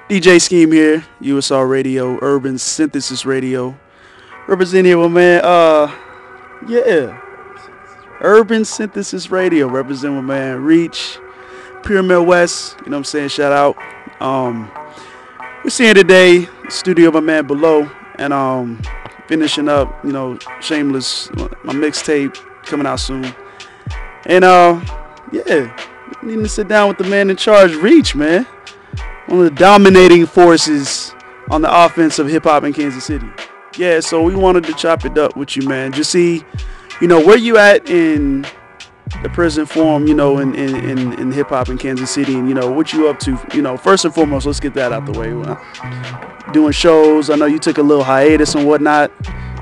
DJ Skeme here, USR Radio, Urban Synthesis Radio. Representing here, my man. Yeah, Urban Synthesis Radio. Representing my man Reach, Pyramid West. You know what I'm saying? Shout out. We're seeing today studio of my man Below, and finishing up. You know, Shameless, my mixtape coming out soon. And yeah, needing to sit down with the man in charge, Reach, man. One of the dominating forces on the offense of hip-hop in Kansas City. Yeah, so we wanted to chop it up with you, man. Just see, you know, where you at in the present form, you know, in hip-hop in Kansas City, and, you know, what you up to. You know, first and foremost, let's get that out the way. Doing shows. I know you took a little hiatus and whatnot.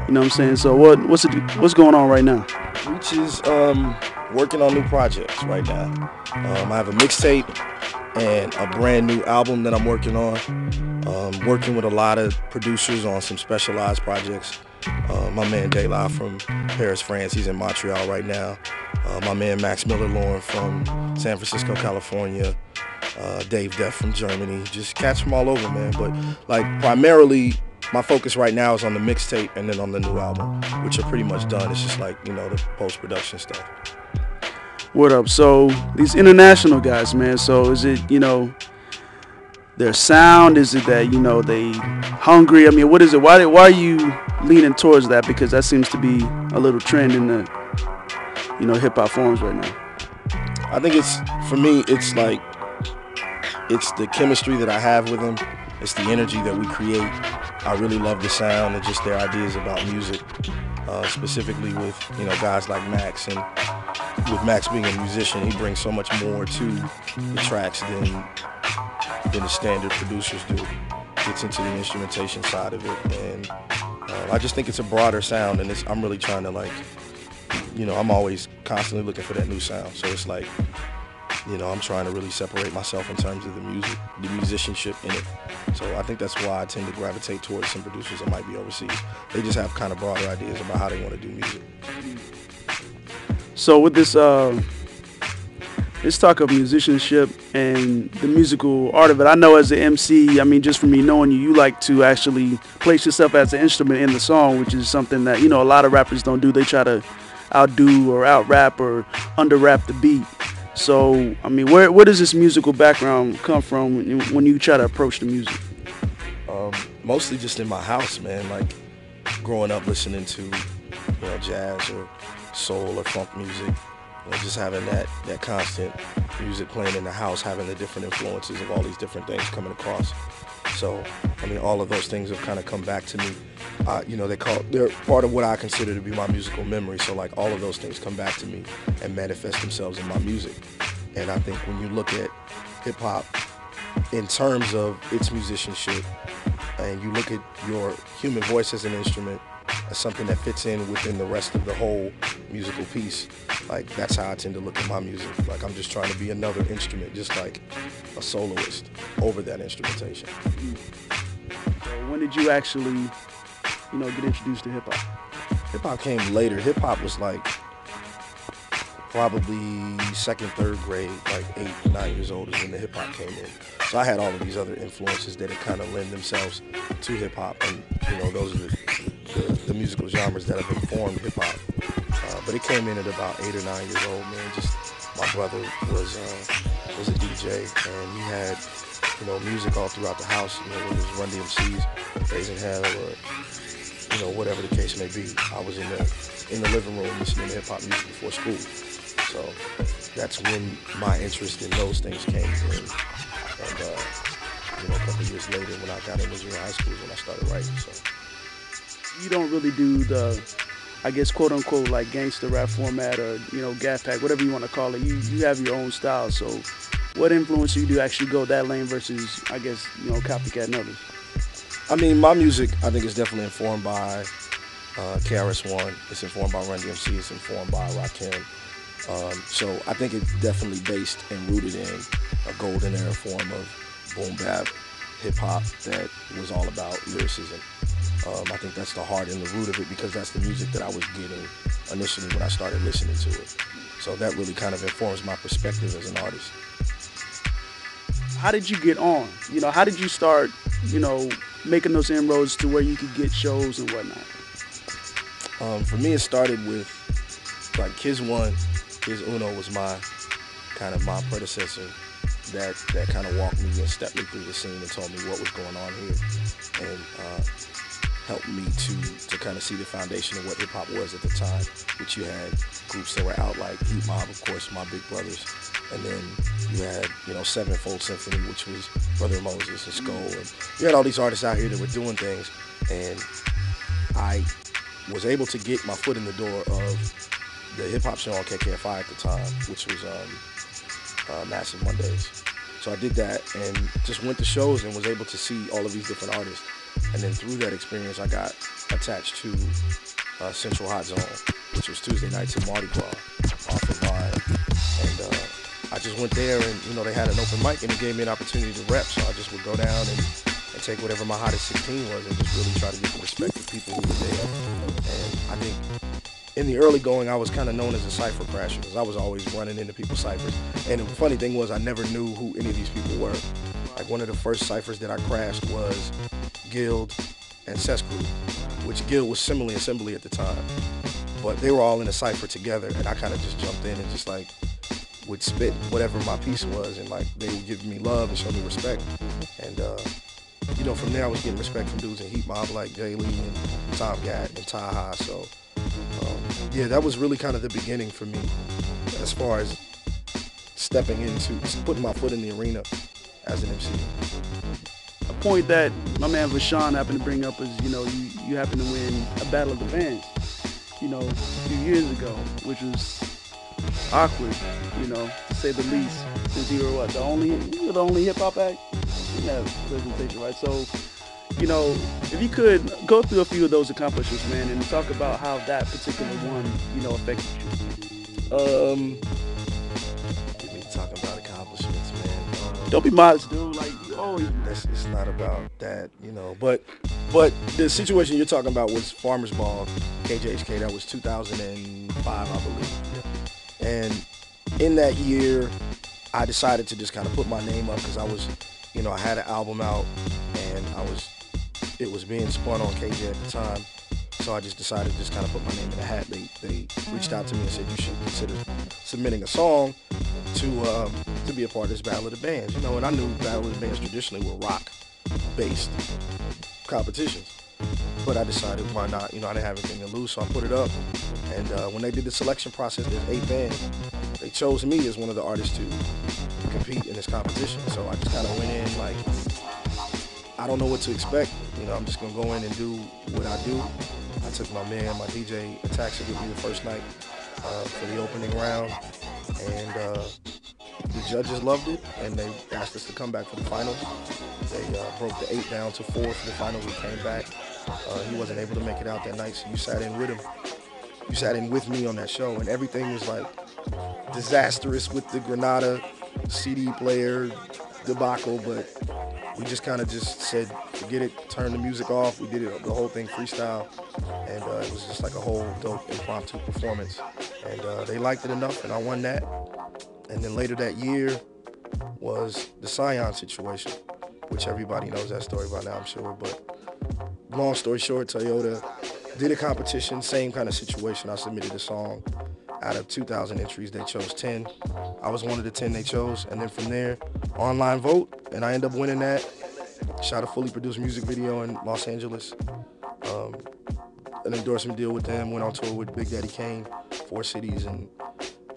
You know what I'm saying? So what's going on right now? Reach is working on new projects right now. I have a mixtape and a brand new album that I'm working on. Working with a lot of producers on some specialized projects. My man De La from Paris, France, he's in Montreal right now. My man Max Miller-Lorne from San Francisco, California. Dave Def from Germany. Just cats from all over, man. But like primarily, my focus right now is on the mixtape and then on the new album, which are pretty much done. It's just like, you know, the post-production stuff. What up? So these international guys, man. So is it, you know, their sound? Is it that, you know, they hungry? I mean, what is it? Why are you leaning towards that? Because that seems to be a little trend in the, you know, hip hop forums right now. I think it's, for me, it's like, it's the chemistry that I have with them. It's the energy that we create. I really love the sound and just their ideas about music, specifically with, you know, guys like Max. And with Max being a musician, he brings so much more to the tracks than the standard producers do. Gets into the instrumentation side of it, and I just think it's a broader sound, and I'm really trying to, like, you know, I'm always constantly looking for that new sound. So it's like, you know, I'm trying to really separate myself in terms of the music, the musicianship in it. So I think that's why I tend to gravitate towards some producers that might be overseas. They just have kind of broader ideas about how they want to do music. So with this talk of musicianship and the musical art of it, I know as an MC, I mean, just from me knowing you, you like to actually place yourself as an instrument in the song, which is something that, you know, a lot of rappers don't do. They try to outdo or out-rap or under-rap the beat. So, I mean, where does this musical background come from when you try to approach the music? Mostly just in my house, man. Like, growing up listening to, you know, jazz or soul or funk music, you know, just having that constant music playing in the house, having the different influences of all these different things coming across. So, I mean, all of those things have kind of come back to me. You know, they're part of what I consider to be my musical memory. So, like, all of those things come back to me and manifest themselves in my music. And I think when you look at hip-hop in terms of its musicianship, and you look at your human voice as an instrument, as something that fits in within the rest of the whole musical piece, like, that's how I tend to look at my music. Like, I'm just trying to be another instrument, just like a soloist over that instrumentation. So when did you actually, you know, get introduced to hip-hop? Hip-hop came later. Hip-hop was like probably second, third grade, like 8, 9 years old is when the hip-hop came in. So I had all of these other influences that kind of lend themselves to hip-hop, and, you know, those are the musical genres that have informed hip-hop. But it came in at about 8 or 9 years old, man. Just my brother was a DJ, and he had, you know, music all throughout the house. You know, whether it was Run DMC's, Raising Hell, or, you know, whatever the case may be. I was in the living room listening to hip-hop music before school. So that's when my interest in those things came in. And, you know, a couple of years later, when I got into junior high school, is when I started writing. So You don't really do the, I guess, quote unquote, like gangster rap format, or, you know, Gas Pack, whatever you want to call it. You have your own style. So what influence you do actually go that lane versus, I guess, you know, copycat and others? I mean, my music, I think, is definitely informed by KRS-One. It's informed by Run DMC. It's informed by Rakim. So I think it's definitely based and rooted in a golden era form of boom bap hip-hop that was all about lyricism. I think that's the heart and the root of it, because that's the music that I was getting initially when I started listening to it. So that really kind of informs my perspective as an artist. how did you get on? You know, how did you start, you know, making those inroads to where you could get shows and whatnot? For me, it started with like Kids One. Kids Uno was my predecessor that kind of walked me and stepped me through the scene and told me what was going on here, and helped me to kind of see the foundation of what hip hop was at the time, which you had groups that were out like Heat Mob, of course, my big brothers, and then you had, you know, Sevenfold Symphony, which was Brother Moses and Skull, and you had all these artists out here that were doing things, and I was able to get my foot in the door of the hip hop show on KKFI at the time, which was Massive Mondays. So I did that and just went to shows and was able to see all of these different artists. And then through that experience, I got attached to Central Hot Zone, which was Tuesday nights at Mardi Gras off of Vine. And I just went there and, you know, they had an open mic and it gave me an opportunity to rep. So I just would go down and take whatever my hottest 16 was and just really try to get the respect of people who were there. And I think in the early going, I was kind of known as a Cypher Crasher because I was always running into people's ciphers. And the funny thing was I never knew who any of these people were. Like one of the first ciphers that I crashed was Guild and Cess Crew, which Guild was Simile Assembly at the time. But they were all in a cipher together and I kind of just jumped in and just like would spit whatever my piece was and like they would give me love and show me respect. And you know, from there I was getting respect from dudes in Heat Mob like Jay Lee and Tom Gat and Taha. So yeah, that was really kind of the beginning for me as far as stepping into, putting my foot in the arena as an MC. A point that my man Vashawn happened to bring up is, you know, you happened to win a Battle of the Bands, you know, a few years ago, which was awkward, you know, to say the least, since you were the only hip hop act in that presentation, right? So, you know, if you could go through a few of those accomplishments, man, and talk about how that particular one, you know, affected you. Get me talking about accomplishments, man. Don't be modest, dude. Like, it's not about that, you know. But the situation you're talking about was Farmers Ball, KJHK. That was 2005, I believe. And in that year, I decided to just kind of put my name up because I was, you know, I had an album out and it was being spun on KJ at the time. So I just decided to just kind of put my name in the hat. They reached out to me and said, you should consider submitting a song to be a part of this Battle of the Bands. You know, and I knew Battle of the Bands traditionally were rock-based competitions. But I decided, why not? You know, I didn't have anything to lose, so I put it up. And when they did the selection process, there's 8 bands. They chose me as one of the artists to compete in this competition. So I just kind of went in like, I don't know what to expect. You know, I'm just gonna go in and do what I do. I took my DJ Attacks with me the first night for the opening round, and the judges loved it, and they asked us to come back for the finals. They broke the 8 down to 4 for the finals. We came back. He wasn't able to make it out that night, so you sat in with him. You sat in with me on that show, and everything was like disastrous with the Granada CD player debacle, but we just kind of just said, forget it, turn the music off. We did it, the whole thing freestyle, and it was just like a whole dope impromptu performance. And they liked it enough, and I won that. And then later that year was the Scion situation, which everybody knows that story by now, I'm sure. But long story short, Toyota did a competition, same kind of situation. I submitted a song. Out of 2,000 entries, they chose 10. I was one of the 10 they chose, and then from there, online vote, and I ended up winning that. Shot a fully produced music video in Los Angeles. An endorsement deal with them, went on tour with Big Daddy Kane, 4 cities, and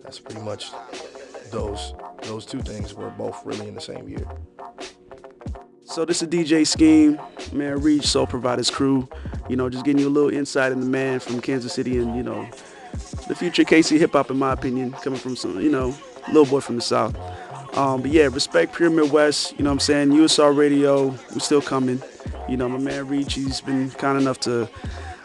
that's pretty much those 2 things were both really in the same year. So this is DJ Skeme, man, Reach, Soul Providers Crew. You know, just getting you a little insight in the man from Kansas City and, you know, the future KC hip-hop, in my opinion, coming from some, you know, little boy from the South. But yeah, respect Pure Midwest, you know what I'm saying? USR Radio, we're still coming. You know, my man Reach, he's been kind enough to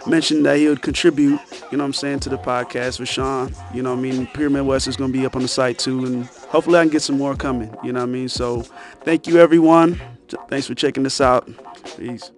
mention that he would contribute, you know what I'm saying, to the podcast with Sean. You know what I mean? Pure Midwest is going to be up on the site too, and hopefully I can get some more coming, you know what I mean? So thank you, everyone. Thanks for checking this out. Peace.